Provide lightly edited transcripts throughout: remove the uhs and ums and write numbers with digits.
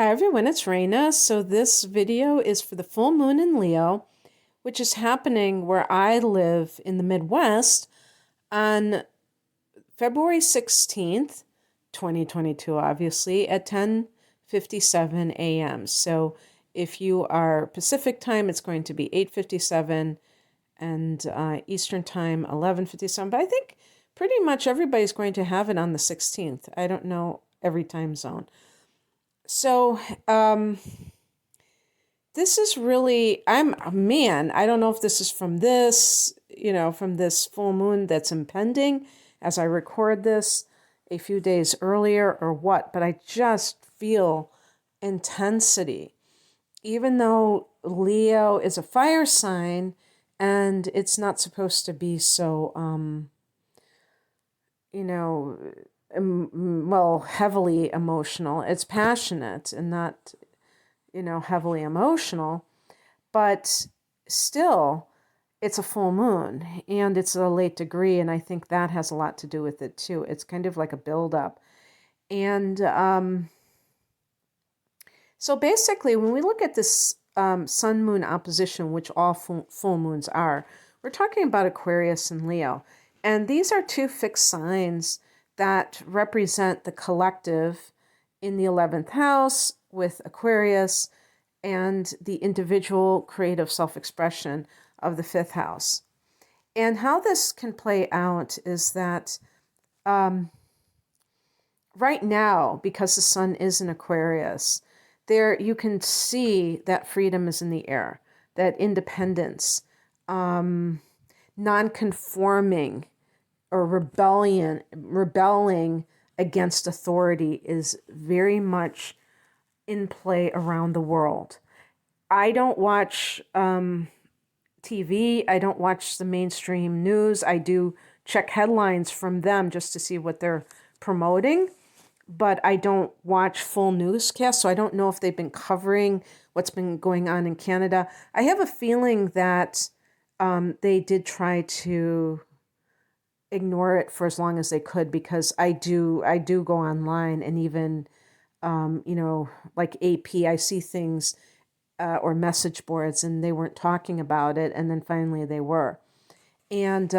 Hi everyone, it's Raina. So this video is for the full moon in Leo, which is happening where I live in the Midwest on February 16th, 2022, obviously, at 10:57 a.m. So if you are Pacific time, it's going to be 8:57 and Eastern time, 11:57. But I think pretty much everybody's going to have it on the 16th. I don't know every time zone. So, this is really, I don't know if this is from from this full moon that's impending as I record this a few days earlier or what, but I just feel intensity. Even though Leo is a fire sign and it's not supposed to be so, you know, heavily emotional. It's passionate and not, heavily emotional, but still, it's a full moon and it's a late degree, and I think that has a lot to do with it too. It's kind of like a buildup. And so basically, when we look at this sun-moon opposition, which all full moons are, we're talking about Aquarius and Leo. And these are two fixed signs that represent the collective in the 11th house with Aquarius and the individual creative self-expression of the 5th house. And how this can play out is that right now, because the sun is in Aquarius, there you can see that freedom is in the air, that independence, non-conforming or rebelling against authority is very much in play around the world. I don't watch TV. I don't watch the mainstream news. I do check headlines from them just to see what they're promoting, but I don't watch full newscasts, so I don't know if they've been covering what's been going on in Canada. I have a feeling that they did try to ignore it for as long as they could, because I do go online, and even like AP, I see things or message boards, and they weren't talking about it, and then finally they were. And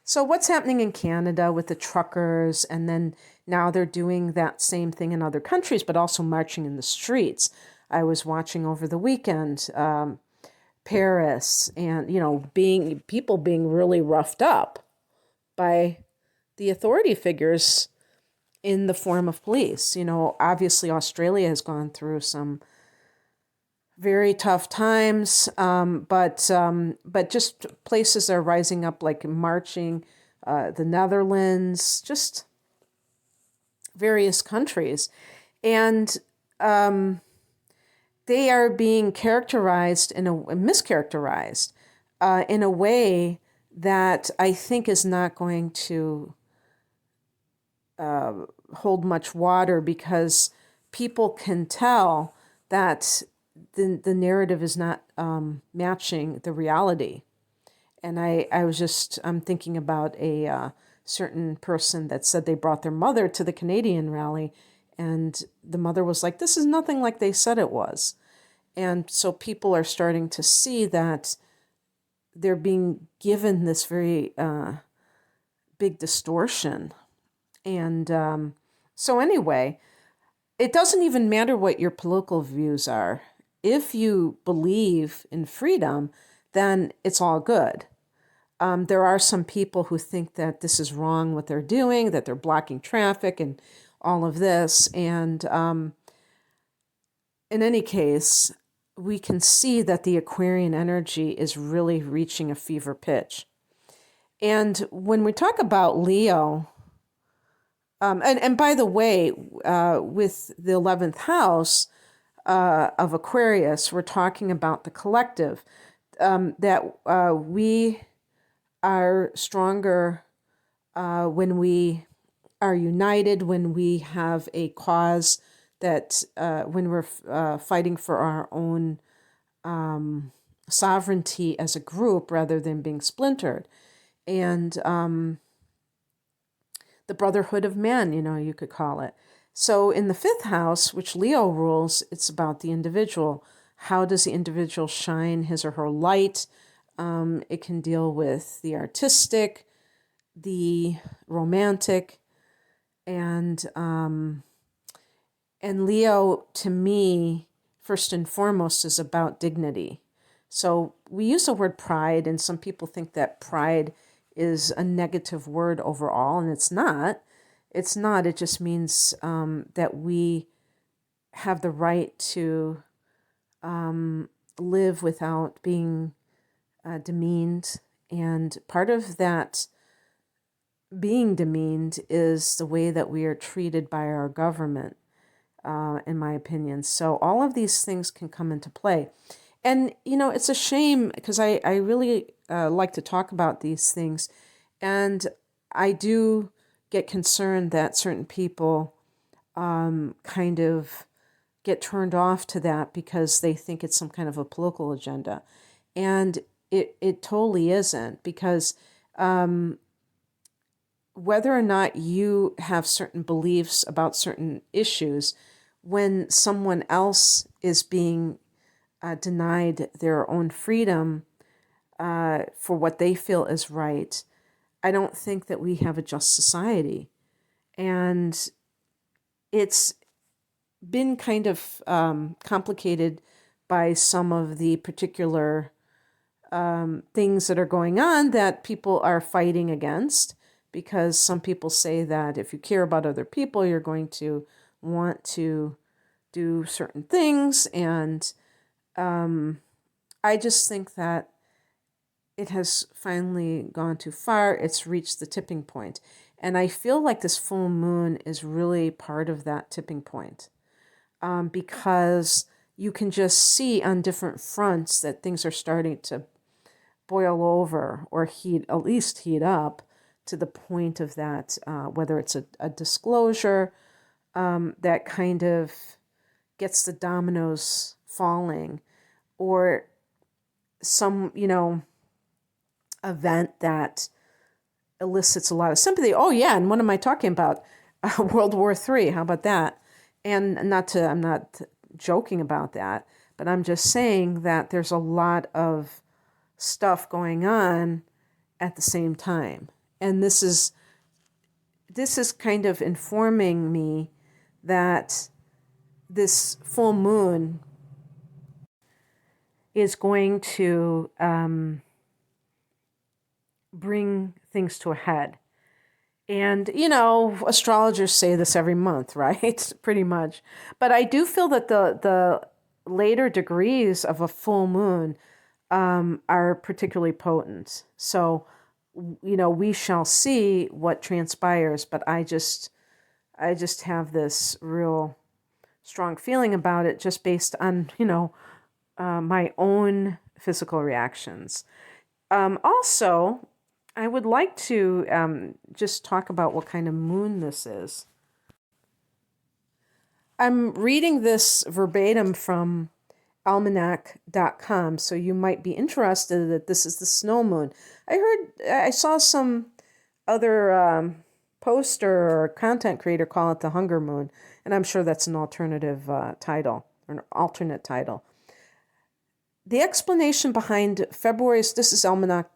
so what's happening in Canada with the truckers, and then now they're doing that same thing in other countries, but also marching in the streets. I was watching over the weekend Paris, and people being really roughed up by the authority figures in the form of police. Obviously Australia has gone through some very tough times, but just places are rising up, like marching, the Netherlands, just various countries. And they are being characterized mischaracterized in a way that I think is not going to hold much water, because people can tell that the narrative is not matching the reality. And I'm thinking about a certain person that said they brought their mother to the Canadian rally, and the mother was like, this is nothing like they said it was. And so people are starting to see that they're being given this very big distortion. And so anyway, it doesn't even matter what your political views are. If you believe in freedom, then it's all good. There are some people who think that this is wrong what they're doing, that they're blocking traffic and all of this. And in any case, we can see that the Aquarian energy is really reaching a fever pitch. And when we talk about Leo, and by the way, with the 11th house of Aquarius, we're talking about the collective, that we are stronger when we are united, when we have a cause, that when we're fighting for our own sovereignty as a group rather than being splintered. And the brotherhood of men, you could call it. So in the fifth house, which Leo rules, it's about the individual. How does the individual shine his or her light? It can deal with the artistic, the romantic, and Leo, to me, first and foremost, is about dignity. So we use the word pride, and some people think that pride is a negative word overall, and it's not. It's not. It just means that we have the right to live without being demeaned. And part of that being demeaned is the way that we are treated by our government, in my opinion. So all of these things can come into play. And, it's a shame because I really like to talk about these things. And I do get concerned that certain people kind of get turned off to that because they think it's some kind of a political agenda. And it totally isn't, because whether or not you have certain beliefs about certain issues, when someone else is being denied their own freedom for what they feel is right, I don't think that we have a just society. And it's been kind of complicated by some of the particular things that are going on that people are fighting against, because some people say that if you care about other people, you're going to want to do certain things. And I just think that it has finally gone too far. It's reached the tipping point. And I feel like this full moon is really part of that tipping point, because you can just see on different fronts that things are starting to boil over or at least heat up to the point of that, whether it's a disclosure that kind of gets the dominoes falling, or some, event that elicits a lot of sympathy. Oh yeah, and what am I talking about? World War III. How about that? And I'm not joking about that, but I'm just saying that there's a lot of stuff going on at the same time. And this is kind of informing me that this full moon is going to bring things to a head. And, astrologers say this every month, right? Pretty much. But I do feel that the later degrees of a full moon are particularly potent. So, we shall see what transpires. But I just have this real strong feeling about it, just based on, my own physical reactions. Also, I would like to just talk about what kind of moon this is. I'm reading this verbatim from almanac.com, so you might be interested that this is the snow moon. I saw some other poster or content creator call it the hunger moon, and I'm sure that's an alternative title, or an alternate title. The explanation behind February's, this is almanac.com,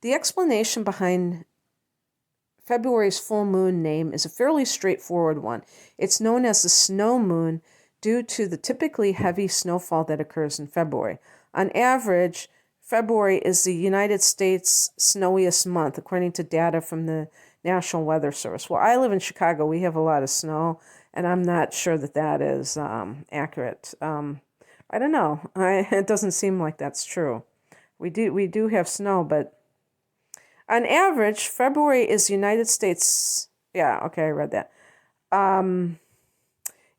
the explanation behind February's full moon name is a fairly straightforward one. It's known as the snow moon due to the typically heavy snowfall that occurs in February. On average, February is the United States' snowiest month, according to data from the National Weather Service. Well, I live in Chicago. We have a lot of snow, and I'm not sure that is accurate. I don't know. It doesn't seem like that's true. We do have snow, but on average, February is the United States. Yeah, okay, I read that. In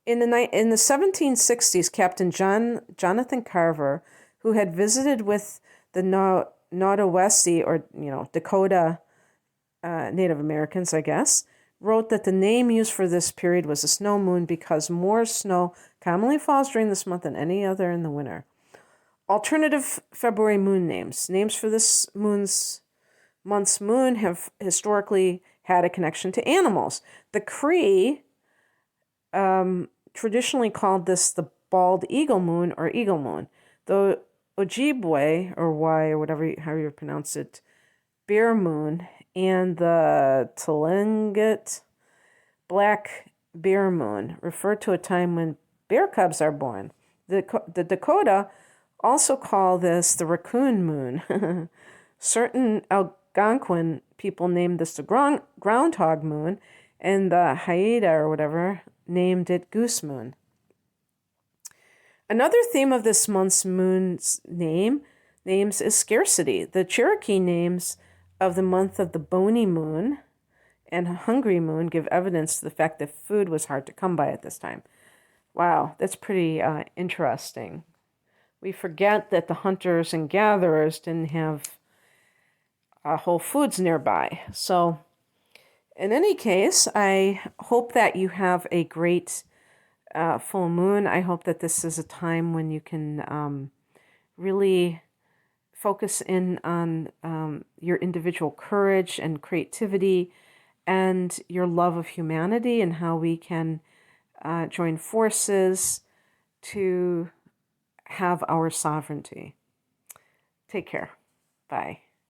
the 1760s, Captain Jonathan Carver, who had visited with the Naudowessi, or Dakota Native Americans, I guess, wrote that the name used for this period was a snow moon because more snow commonly falls during this month than any other in the winter. Alternative February moon names. Names for this month's moon have historically had a connection to animals. The Cree traditionally called this the bald eagle moon or eagle moon. The Ojibwe, or Y, or whatever, how you pronounce it, bear moon, and the Tlingit black bear moon refer to a time when bear cubs are born. The Dakota also call this the raccoon moon. Certain Algonquin people named this the groundhog moon, and the Haida, or whatever, named it goose moon. Another theme of this month's moon's names is scarcity. The Cherokee names of the month of the bony moon and hungry moon give evidence to the fact that food was hard to come by at this time. Wow, that's pretty interesting. We forget that the hunters and gatherers didn't have Whole Foods nearby. So, in any case, I hope that you have a great full moon. I hope that this is a time when you can really focus in on your individual courage and creativity and your love of humanity and how we can join forces to have our sovereignty. Take care. Bye.